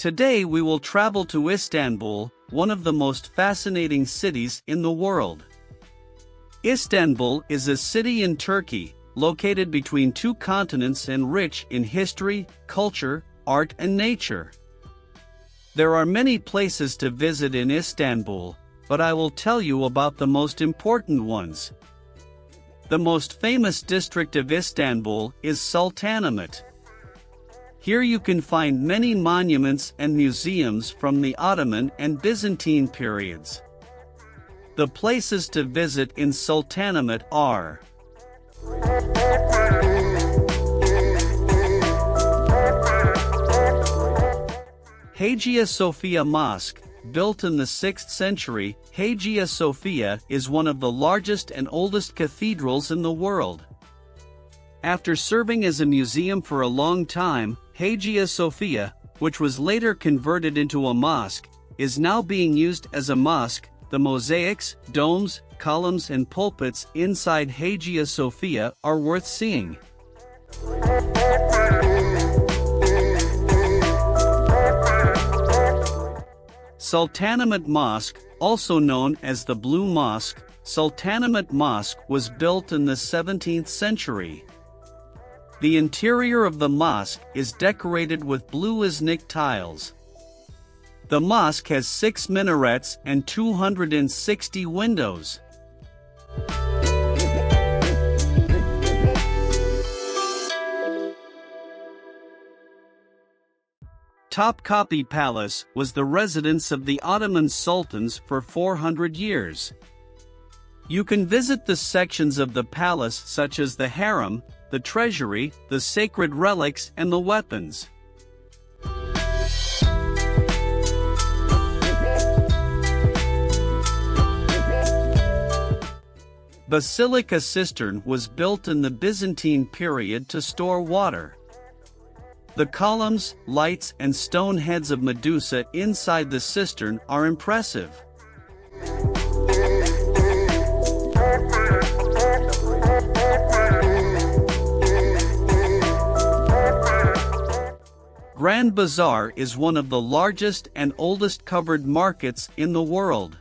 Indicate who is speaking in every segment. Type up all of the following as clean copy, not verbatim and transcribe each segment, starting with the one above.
Speaker 1: Today we will travel to Istanbul, one of the most fascinating cities in the world. Istanbul is a city in Turkey, located between two continents and rich in history, culture, art and nature. There are many places to visit in Istanbul, but I will tell you about the most important ones. The most famous district of Istanbul is Sultanahmet. Here you can find many monuments and museums from the Ottoman and Byzantine periods. The places to visit in Sultanahmet are Hagia Sophia Mosque. Built in the 6th century, Hagia Sophia is one of the largest and oldest cathedrals in the world. After serving as a museum for a long time, Hagia Sophia, which was later converted into a mosque, is now being used as a mosque. The mosaics, domes, columns and pulpits inside Hagia Sophia are worth seeing. Sultanahmet Mosque, also known as the Blue Mosque, Sultanahmet Mosque was built in the 17th century. The interior of the mosque is decorated with blue Iznik tiles. The mosque has 6 minarets and 260 windows. Topkapi Palace was the residence of the Ottoman sultans for 400 years. You can visit the sections of the palace such as the harem, the treasury, the sacred relics and the weapons. Basilica Cistern was built in the Byzantine period to store water. The columns, lights and stone heads of Medusa inside the cistern are impressive. Grand Bazaar is one of the largest and oldest covered markets in the world.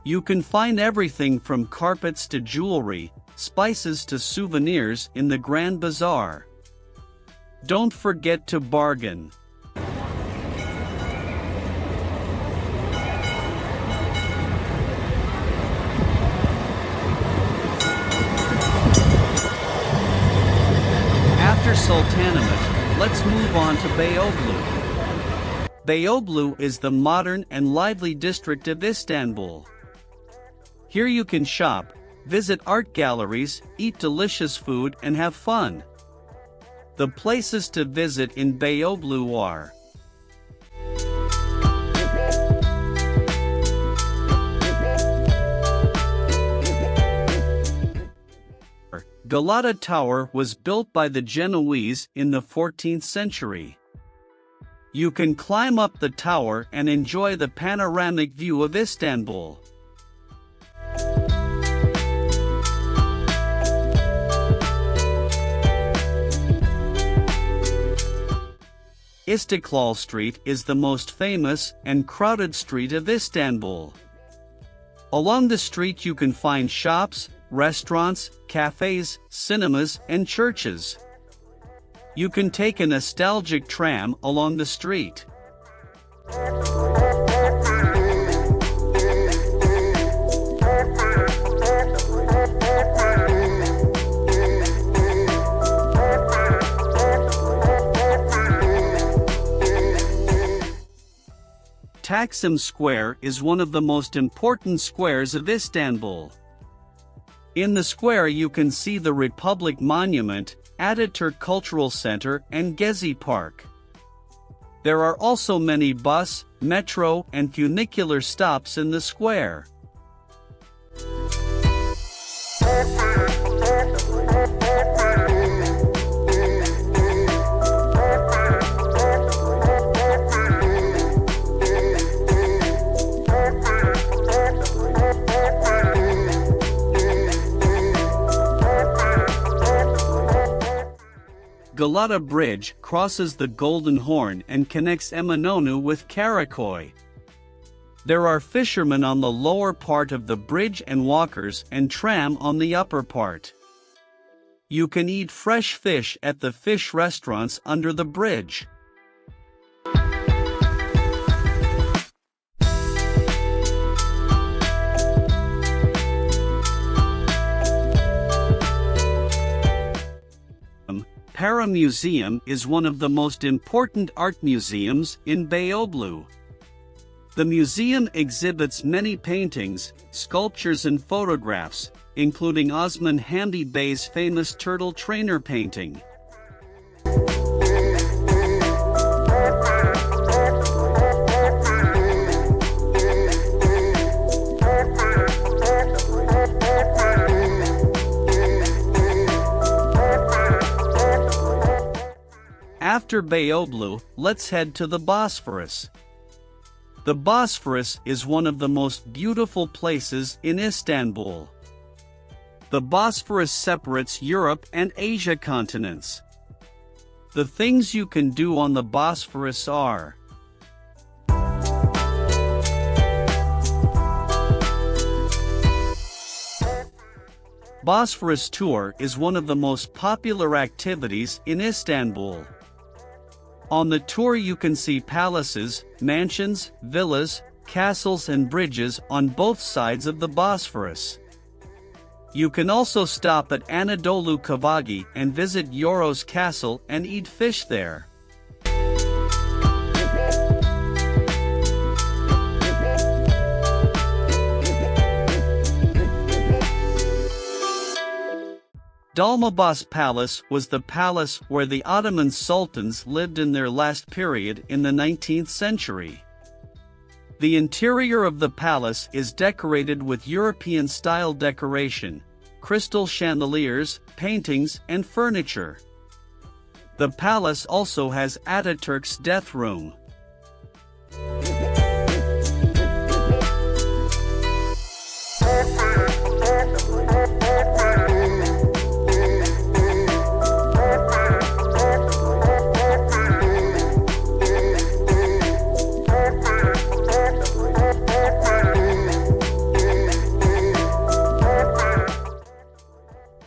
Speaker 1: You can find everything from carpets to jewelry, spices to souvenirs in the Grand Bazaar. Don't forget to bargain. After Sultanahmet, let's move on to Beyoğlu. Beyoğlu is the modern and lively district of Istanbul. Here you can shop, visit art galleries, eat delicious food and have fun. The places to visit in Beyoğlu are Galata Tower was built by the Genoese in the 14th century. You can climb up the tower and enjoy the panoramic view of Istanbul. Istiklal Street is the most famous and crowded street of Istanbul. Along the street you can find shops, restaurants, cafes, cinemas, and churches. You can take a nostalgic tram along the street. Taksim Square is one of the most important squares of Istanbul. In the square you can see the Republic Monument, Ataturk Cultural Center and Gezi Park. There are also many bus, metro and funicular stops in the square. Galata Bridge crosses the Golden Horn and connects Eminönü with Karaköy. There are fishermen on the lower part of the bridge and walkers and tram on the upper part. You can eat fresh fish at the fish restaurants under the bridge. Para Museum is one of the most important art museums in Beyoğlu. The museum exhibits many paintings, sculptures and photographs, including Osman Hamdi Bey's famous turtle trainer painting. After Beyoğlu, let's head to the Bosphorus. The Bosphorus is one of the most beautiful places in Istanbul. The Bosphorus separates Europe and Asia continents. The things you can do on the Bosphorus are: Bosphorus tour is one of the most popular activities in Istanbul. On the tour you can see palaces, mansions, villas, castles and bridges on both sides of the Bosphorus. You can also stop at Anadolu Kavagi and visit Yoros Castle and eat fish there. Dolmabahce Palace was the palace where the Ottoman sultans lived in their last period in the 19th century. The interior of the palace is decorated with European-style decoration, crystal chandeliers, paintings, and furniture. The palace also has Ataturk's death room.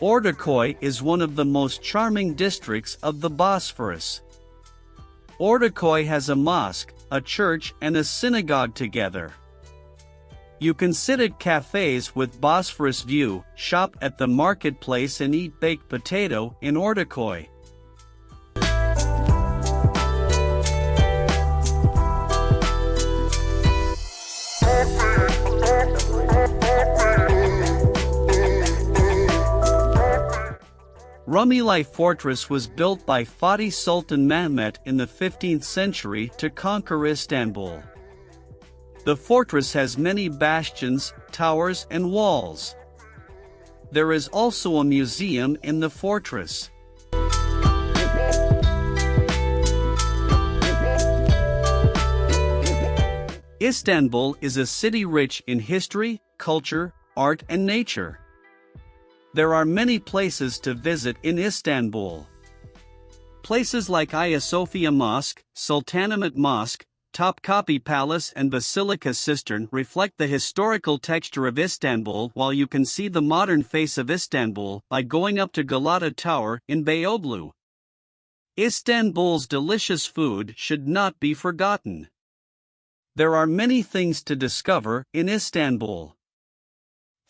Speaker 1: Ortaköy is one of the most charming districts of the Bosphorus. Ortaköy has a mosque, a church and a synagogue together. You can sit at cafes with Bosphorus view, shop at the marketplace and eat baked potato in Ortaköy. Rumeli Fortress was built by Fatih Sultan Mehmet in the 15th century to conquer Istanbul. The fortress has many bastions, towers and walls. There is also a museum in the fortress. Istanbul is a city rich in history, culture, art and nature. There are many places to visit in Istanbul. Places like Hagia Sophia Mosque, Sultanahmet Mosque, Topkapi Palace and Basilica Cistern reflect the historical texture of Istanbul, while you can see the modern face of Istanbul by going up to Galata Tower in Beyoğlu. Istanbul's delicious food should not be forgotten. There are many things to discover in Istanbul.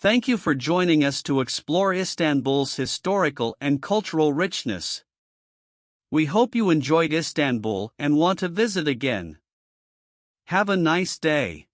Speaker 1: Thank you for joining us to explore Istanbul's historical and cultural richness. We hope you enjoyed Istanbul and want to visit again. Have a nice day.